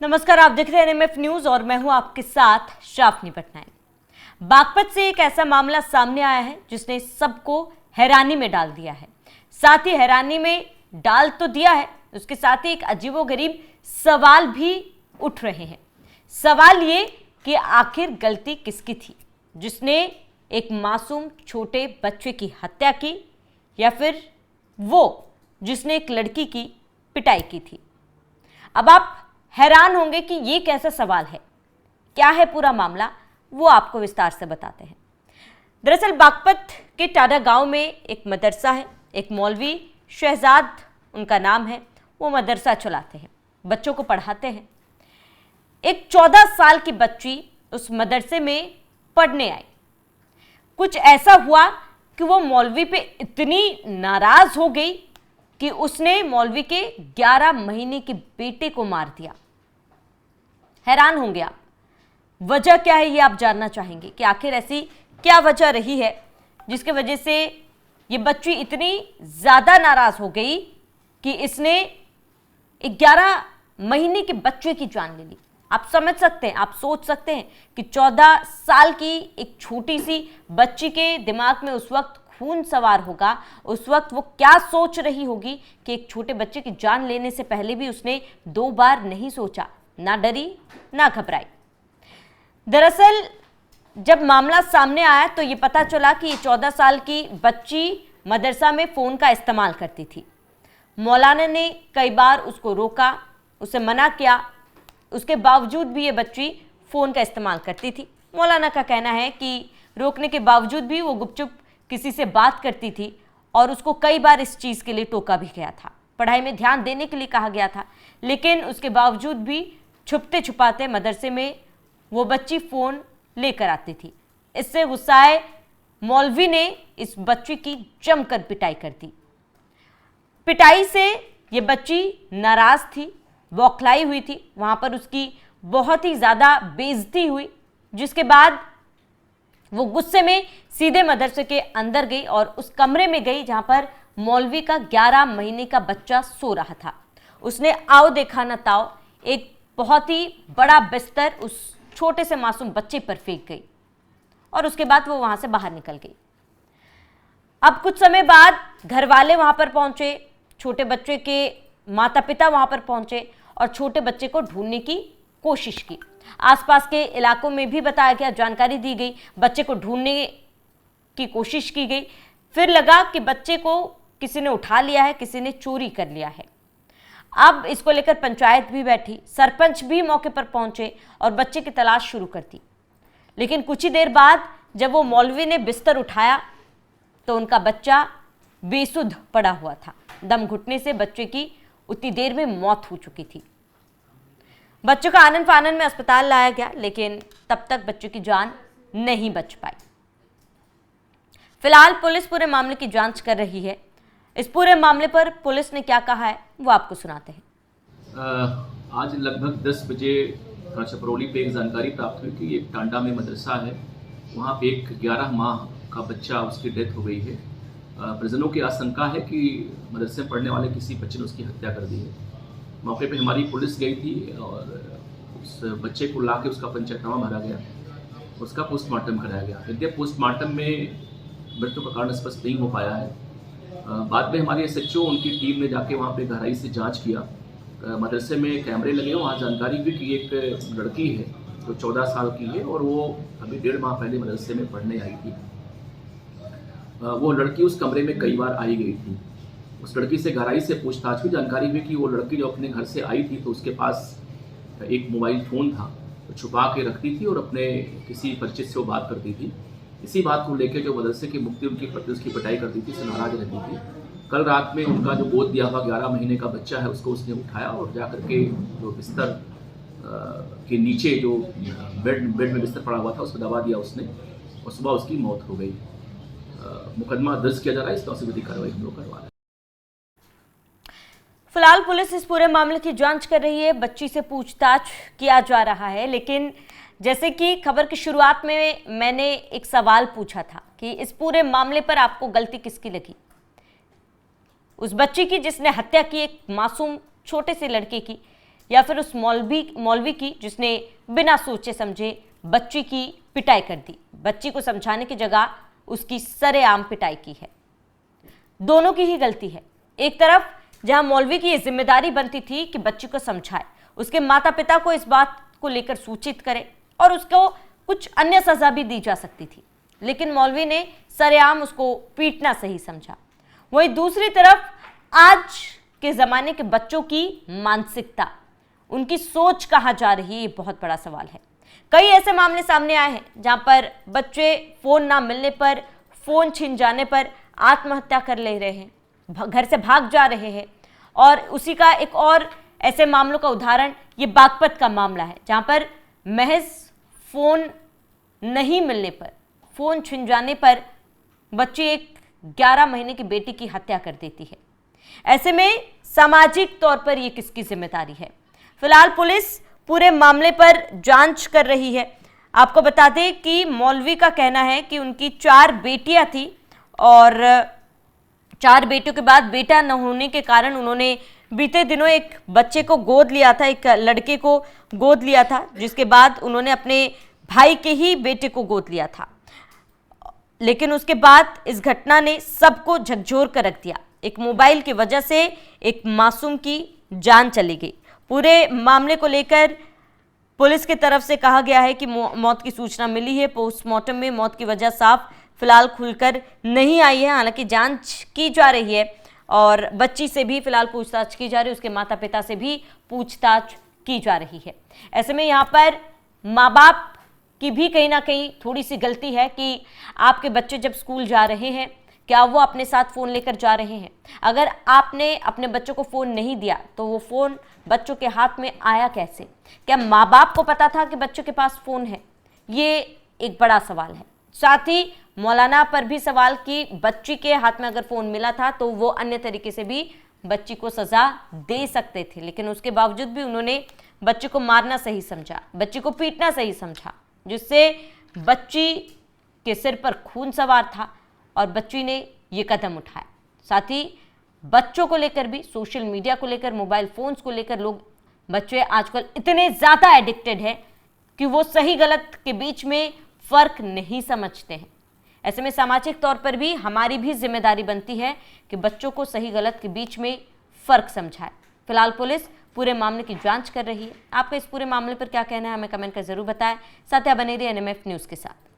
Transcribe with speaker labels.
Speaker 1: नमस्कार, आप देख रहे हैं एनएमएफ न्यूज और मैं हूं आपके साथ शाफनी पटनायक। बागपत से एक ऐसा मामला सामने आया है जिसने सबको हैरानी में डाल दिया है। साथ ही हैरानी में डाल तो दिया है, उसके साथ ही एक अजीबोगरीब सवाल भी उठ रहे हैं। सवाल ये कि आखिर गलती किसकी थी, जिसने एक मासूम छोटे बच्चे की हत्या की, या फिर वो जिसने एक लड़की की पिटाई की थी। अब आप हैरान होंगे कि ये कैसा सवाल है, क्या है पूरा मामला, वो आपको विस्तार से बताते हैं। दरअसल बागपत के टाडा गांव में एक मदरसा है, एक मौलवी शहजाद उनका नाम है। वो मदरसा चलाते हैं, बच्चों को पढ़ाते हैं। एक 14 साल की बच्ची उस मदरसे में पढ़ने आई। कुछ ऐसा हुआ कि वो मौलवी पे इतनी नाराज हो गई कि उसने मौलवी के 11 महीने के बेटे को मार दिया। हैरान होंगे आप, वजह क्या है ये आप जानना चाहेंगे कि आखिर ऐसी क्या वजह रही है जिसके वजह से ये बच्ची इतनी ज्यादा नाराज हो गई कि इसने 11 महीने के बच्चे की जान ले ली। आप समझ सकते हैं, आप सोच सकते हैं कि 14 साल की एक छोटी सी बच्ची के दिमाग में उस वक्त खून सवार होगा। उस वक्त वो क्या सोच रही होगी कि एक छोटे बच्चे की जान लेने से पहले भी उसने 2 बार नहीं सोचा, ना डरी ना घबराई। दरअसल जब मामला सामने आया तो ये पता चला कि ये 14 साल की बच्ची मदरसा में फ़ोन का इस्तेमाल करती थी। मौलाना ने कई बार उसको रोका, उसे मना किया, उसके बावजूद भी ये बच्ची फ़ोन का इस्तेमाल करती थी। मौलाना का कहना है कि रोकने के बावजूद भी वो गुपचुप किसी से बात करती थी और उसको कई बार इस चीज़ के लिए टोका भी गया था। पढ़ाई में ध्यान देने के लिए कहा गया था, लेकिन उसके बावजूद भी छुपते छुपाते मदरसे में वो बच्ची फ़ोन लेकर आती थी। इससे गुस्साए मौलवी ने इस बच्ची की जमकर पिटाई कर दी। पिटाई से ये बच्ची नाराज़ थी, बौखलाई हुई थी। वहाँ पर उसकी बहुत ही ज़्यादा बेइज्जती हुई, जिसके बाद वो गुस्से में सीधे मदरसे के अंदर गई और उस कमरे में गई जहाँ पर मौलवी का 11 महीने का बच्चा सो रहा था। उसने आओ देखा न ताओ एक बहुत ही बड़ा बिस्तर उस छोटे से मासूम बच्चे पर फेंक गई और उसके बाद वो वहां से बाहर निकल गई। अब कुछ समय बाद घर वाले वहां पर पहुंचे, छोटे बच्चे के माता पिता वहां पर पहुंचे और छोटे बच्चे को ढूंढने की कोशिश की। आसपास के इलाकों में भी बताया गया, जानकारी दी गई, बच्चे को ढूंढने की कोशिश की गई। फिर लगा कि बच्चे को किसी ने उठा लिया है, किसी ने चोरी कर लिया है। अब इसको लेकर पंचायत भी बैठी, सरपंच भी मौके पर पहुंचे और बच्चे की तलाश शुरू कर दी। लेकिन कुछ ही देर बाद जब वो मौलवी ने बिस्तर उठाया तो उनका बच्चा बेसुध पड़ा हुआ था। दम घुटने से बच्चे की उतनी देर में मौत हो चुकी थी। बच्चों का आनन फानन में अस्पताल लाया गया, लेकिन तब तक बच्चों की जान नहीं बच पाई। फिलहाल पुलिस पूरे मामले की जांच कर रही है। इस पूरे मामले पर पुलिस ने क्या कहा है वो आपको सुनाते हैं।
Speaker 2: आज लगभग 10 बजे छपरौली पे एक जानकारी प्राप्त हुई कि एक टांडा में मदरसा है, वहाँ पे एक 11 माह का बच्चा, उसकी डेथ हो गई है। परिजनों की आशंका है कि मदरसे में पढ़ने वाले किसी बच्चे ने उसकी हत्या कर दी है। मौके पे हमारी पुलिस गई थी और उस बच्चे को ला के उसका पंचनामा भरा गया, उसका पोस्टमार्टम कराया गया। यद्यपि पोस्टमार्टम में मृत्यु का कारण स्पष्ट नहीं हो पाया है। बाद में हमारे SHO उनकी टीम ने जाके वहाँ पे गहराई से जांच किया। मदरसे में कैमरे लगे, वहाँ जानकारी हुई कि एक लड़की है जो 14 साल की है और वो अभी 1.5 माह पहले मदरसे में पढ़ने आई थी। वो लड़की उस कमरे में कई बार आई गई थी। उस लड़की से गहराई से पूछताछ हुई, जानकारी हुई कि वो लड़की जो अपने घर से आई थी तो उसके पास एक मोबाइल फ़ोन था, तो छुपा के रखती थी और अपने किसी परिचित से वो बात करती थी। इसी बात को लेकर जो मदरसे की मुक्ति उनकी पति उसकी पिटाई करती थी, से नाराज रहती थी। कल रात में उनका जो गोद दिया हुआ 11 महीने का बच्चा है उसको उसने उठाया और जा करके जो बिस्तर के नीचे जो बेड में बिस्तर पड़ा हुआ था उसको दबा दिया उसने, और सुबह उसकी मौत हो गई। मुकदमा दर्ज किया जा रहा है, इस तौर कार्रवाई हम लोग करवा रहे हैं।
Speaker 1: फिलहाल पुलिस इस पूरे मामले की जांच कर रही है, बच्ची से पूछताछ किया जा रहा है। लेकिन जैसे कि खबर की शुरुआत में मैंने एक सवाल पूछा था कि इस पूरे मामले पर आपको गलती किसकी लगी, उस बच्ची की जिसने हत्या की, एक मासूम छोटे से लड़के की, या फिर उस मौलवी की जिसने बिना सोचे समझे बच्ची की पिटाई कर दी। बच्ची को समझाने की जगह उसकी सरेआम पिटाई की है। दोनों की ही गलती है। एक तरफ जहां मौलवी की यह जिम्मेदारी बनती थी कि बच्ची को समझाए, उसके माता पिता को इस बात को लेकर सूचित करे और उसको कुछ अन्य सजा भी दी जा सकती थी, लेकिन मौलवी ने सरेआम उसको पीटना सही समझा। वहीं दूसरी तरफ आज के जमाने के बच्चों की मानसिकता, उनकी सोच कहाँ जा रही है, ये बहुत बड़ा सवाल है। कई ऐसे मामले सामने आए हैं जहां पर बच्चे फोन ना मिलने पर, फोन छिन जाने पर आत्महत्या कर ले रहे हैं, घर से भाग जा रहे हैं। और उसी का एक और ऐसे मामलों का उदाहरण ये बागपत का मामला है, जहां पर महज फोन नहीं मिलने पर, फोन छिन जाने पर बच्ची एक 11 महीने की बेटी की हत्या कर देती है। ऐसे में सामाजिक तौर पर यह किसकी जिम्मेदारी है? फिलहाल पुलिस पूरे मामले पर जांच कर रही है। आपको बता दें कि मौलवी का कहना है कि उनकी 4 बेटियां थी और 4 बेटियों के बाद बेटा न होने के कारण उन्होंने बीते दिनों एक बच्चे को गोद लिया था, एक लड़के को गोद लिया था, जिसके बाद उन्होंने अपने भाई के ही बेटे को गोद लिया था। लेकिन उसके बाद इस घटना ने सबको झकझोर कर रख दिया। एक मोबाइल की वजह से एक मासूम की जान चली गई। पूरे मामले को लेकर पुलिस की तरफ से कहा गया है कि मौत की सूचना मिली है। पोस्टमार्टम में मौत की वजह साफ फिलहाल खुलकर नहीं आई है, हालांकि जांच की जा रही है और बच्ची से भी फिलहाल पूछताछ की जा रही है, उसके माता पिता से भी पूछताछ की जा रही है। ऐसे में यहाँ पर माँ बाप की भी कहीं ना कहीं थोड़ी सी गलती है कि आपके बच्चे जब स्कूल जा रहे हैं, क्या वो अपने साथ फ़ोन लेकर जा रहे हैं? अगर आपने अपने बच्चों को फ़ोन नहीं दिया तो वो फ़ोन बच्चों के हाथ में आया कैसे? क्या माँ बाप को पता था कि बच्चों के पास फ़ोन है? ये एक बड़ा सवाल है। साथ ही मौलाना पर भी सवाल कि बच्ची के हाथ में अगर फ़ोन मिला था तो वो अन्य तरीके से भी बच्ची को सज़ा दे सकते थे, लेकिन उसके बावजूद भी उन्होंने बच्ची को मारना सही समझा, बच्ची को पीटना सही समझा, जिससे बच्ची के सिर पर खून सवार था और बच्ची ने ये कदम उठाया। साथ ही बच्चों को लेकर भी, सोशल मीडिया को लेकर, मोबाइल फ़ोन्स को लेकर बच्चे आजकल इतने ज़्यादा एडिक्टेड हैं कि वो सही गलत के बीच में फ़र्क नहीं समझते हैं। ऐसे में सामाजिक तौर पर भी हमारी भी जिम्मेदारी बनती है कि बच्चों को सही गलत के बीच में फ़र्क समझाए। फिलहाल पुलिस पूरे मामले की जांच कर रही है। आपका इस पूरे मामले पर क्या कहना है, हमें कमेंट कर जरूर बताएं। साथ ही बने रहिए NMF न्यूज़ के साथ।